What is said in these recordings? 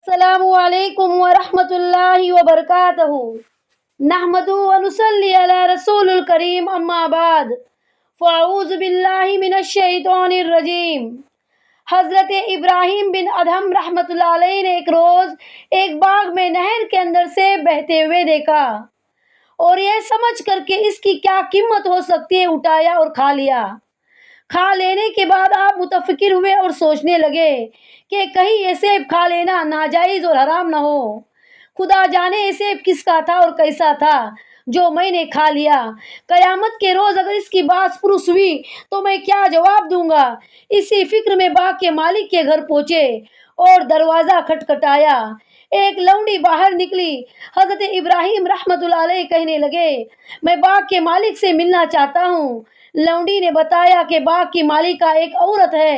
अस्सलामु अलैकुम व रहमतुल्लाहि व बरकातहू। नहमदु व नुसल्ली अला रसूलिल करीम, अम्मा बाद, फ़अऊज़ु बिल्लाहि मिनश शैतानिर रजीम। हज़रत इब्राहीम बिन अदहम रहमतुल्लाह अलैह ने एक रोज़ एक बाग में नहर के अंदर से बहते हुए देखा और यह समझ करके इसकी क्या कीमत हो सकती है उठाया और खा लिया। खा लेने के बाद आप मुतफिकिर हुए और सोचने लगे कि कहीं ये सेब खा लेना नाजायज़ और हराम ना हो। खुदा जाने ये सेब किसका था और कैसा था जो मैंने खा लिया। कयामत के रोज़ अगर इसकी बात पुरुष हुई तो मैं क्या जवाब दूंगा। इसी फिक्र में बाग के मालिक के घर पहुंचे और दरवाज़ा खटखटाया। एक लौंडी बाहर निकली। हज़रत इब्राहीम रहमतुल्लाह अलैह कहने लगे, मैं बाग के मालिक से मिलना चाहता हूँ। लौंडी ने बताया कि बाग की मालिका एक औरत है।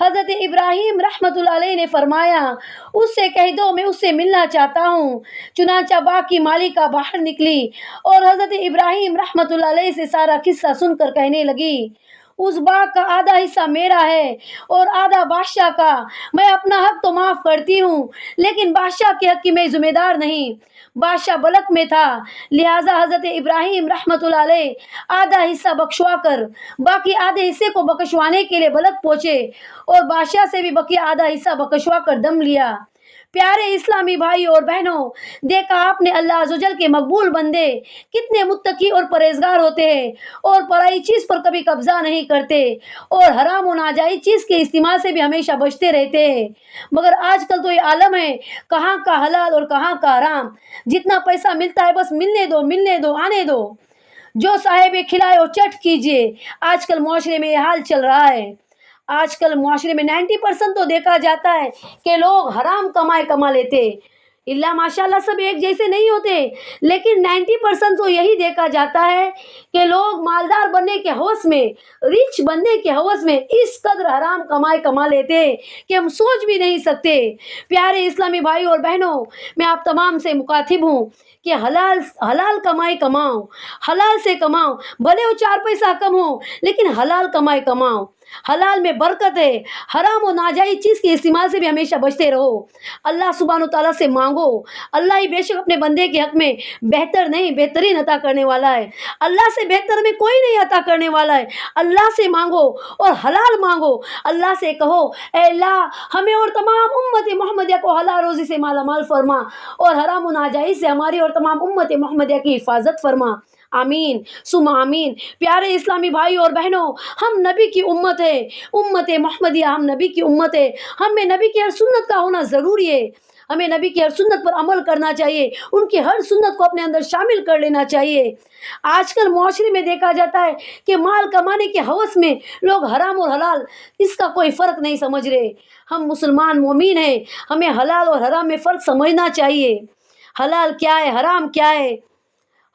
हज़रत इब्राहीम रहमतुल्लाह अलैह ने फरमाया, उससे कह दो मैं उससे मिलना चाहता हूँ। चुनांचा बाग की मालिका बाहर निकली और हज़रत इब्राहीम रहमतुल्लाह अलैह से सारा किस्सा सुनकर कहने लगी, उस बाग का आधा हिस्सा मेरा है और आधा बादशाह का। मैं अपना हक तो माफ़ करती हूँ लेकिन बादशाह के हक की मैं जिम्मेदार नहीं। बादशाह बलक में था, लिहाजा हज़रत इब्राहीम रहमतुल्लाह अलैह आधा हिस्सा बख्शवा कर बाकी आधे हिस्से को बख्शवाने के लिए बलक पहुँचे और बादशाह से भी बाकी आधा हिस्सा बख्शवा कर दम लिया। प्यारे इस्लामी भाई और बहनों, देखा आपने अल्लाह अज़्ज़वजल के मकबूल बंदे कितने मुत्तकी और परहेजगार होते हैं और पराई चीज़ पर कभी कब्जा नहीं करते और हराम और नाजायज़ चीज़ के इस्तेमाल से भी हमेशा बचते रहते हैं। मगर आजकल तो ये आलम है, कहाँ का हलाल और कहाँ का हराम। जितना पैसा मिलता है बस मिलने दो आने दो, जो साहेब खिलाए और चट कीजिए। आजकल मुआशरे में ये हाल चल रहा है। आजकल मुआशरे में 90% तो देखा जाता है कि लोग हराम कमा लेते। इल्ला माशाल्लाह सब एक जैसे नहीं होते, लेकिन 90% तो यही देखा जाता है कि लोग मालदार बनने के हवस में, रिच बनने के हवस में इस कदर हराम कमा लेते कि हम सोच भी नहीं सकते। प्यारे इस्लामी भाई और बहनों, मैं आप तमाम से मुखातिब हूँ कि हलाल हलाल कमाई कमाओ, हलाल से कमाओ। भले वो 4 पैसा कम हो लेकिन हलाल कमाई कमाओ। हलाल में बरकत है। हराम और नाजायज़ चीज़ के इस्तेमाल से भी हमेशा बचते रहो। अल्लाह सुब्हानो तआला से मांगो। अल्लाह ही बेशक अपने बंदे के हक में बेहतर नहीं बेहतरीन अता करने वाला है। अल्लाह से बेहतर में कोई नहीं अता करने वाला है। अल्लाह से मांगो और हलाल मांगो। अल्लाह से कहो, ए अल्लाह हमें और तमाम उम्मत मोहम्मदिया को हलाल रोज़ी से मालामाल फरमा और हराम और नाजायज़ से हमारी और तमाम उम्मत मोहम्मदिया की हिफाजत फरमा। आमीन सुमा आमीन। प्यारे इस्लामी भाई और बहनों, हम नबी की उम्मत है, उम्मत मोहम्मदिया, हम नबी की उम्मत है। हमें नबी की हर सुन्नत का होना ज़रूरी है। हमें नबी की हर सुन्नत पर अमल करना चाहिए, उनकी हर सुन्नत को अपने अंदर शामिल कर लेना चाहिए। आजकल मुआशरे में देखा जाता है कि माल कमाने के हवस में लोग हराम और हलाल इसका कोई फ़र्क नहीं समझ रहे। हम मुसलमान मोमिन हैं, हमें हलाल और हराम में फ़र्क समझना चाहिए। हलाल क्या है, हराम क्या है।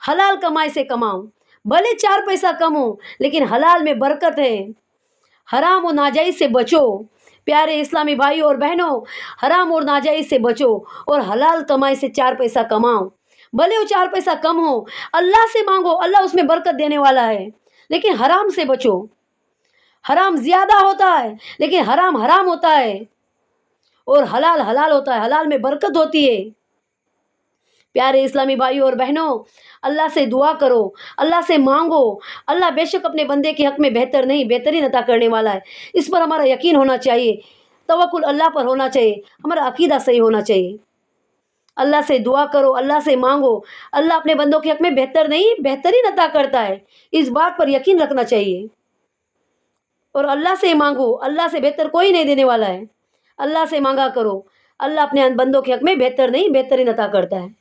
हलाल कमाई से कमाओ, भले 4 पैसा कम हो लेकिन हलाल में बरकत है। हराम और नाजायज़ से बचो। प्यारे इस्लामी भाई और बहनों, हराम और नाजायज़ से बचो और हलाल कमाई से 4 पैसा कमाओ। भले वो 4 पैसा कम हो, अल्लाह से मांगो, अल्लाह उसमें बरकत देने वाला है। लेकिन हराम से बचो। हराम ज़्यादा होता है लेकिन हराम हराम होता है और हलाल हलाल होता है, हलाल में बरकत होती है। प्यारे इस्लामी भाई और बहनों, अल्लाह से दुआ करो, अल्लाह से मांगो। अल्लाह बेशक अपने बंदे के हक में बेहतर नहीं बेहतरीन अता करने वाला है। इस पर हमारा यकीन होना चाहिए, तवक्कुल अल्लाह पर होना चाहिए, हमारा अकीदा सही होना चाहिए। अल्लाह से दुआ करो, अल्लाह से मांगो। अल्लाह अपने बंदों के हक में बेहतर नहीं बेहतरीन अता करता है, इस बात पर यकीन रखना चाहिए। और अल्लाह से मांगो, अल्लाह से बेहतर कोई नहीं देने वाला है। अल्लाह से मांगा करो, अल्लाह अपने बंदों के हक में बेहतर नहीं बेहतरीन अता करता है।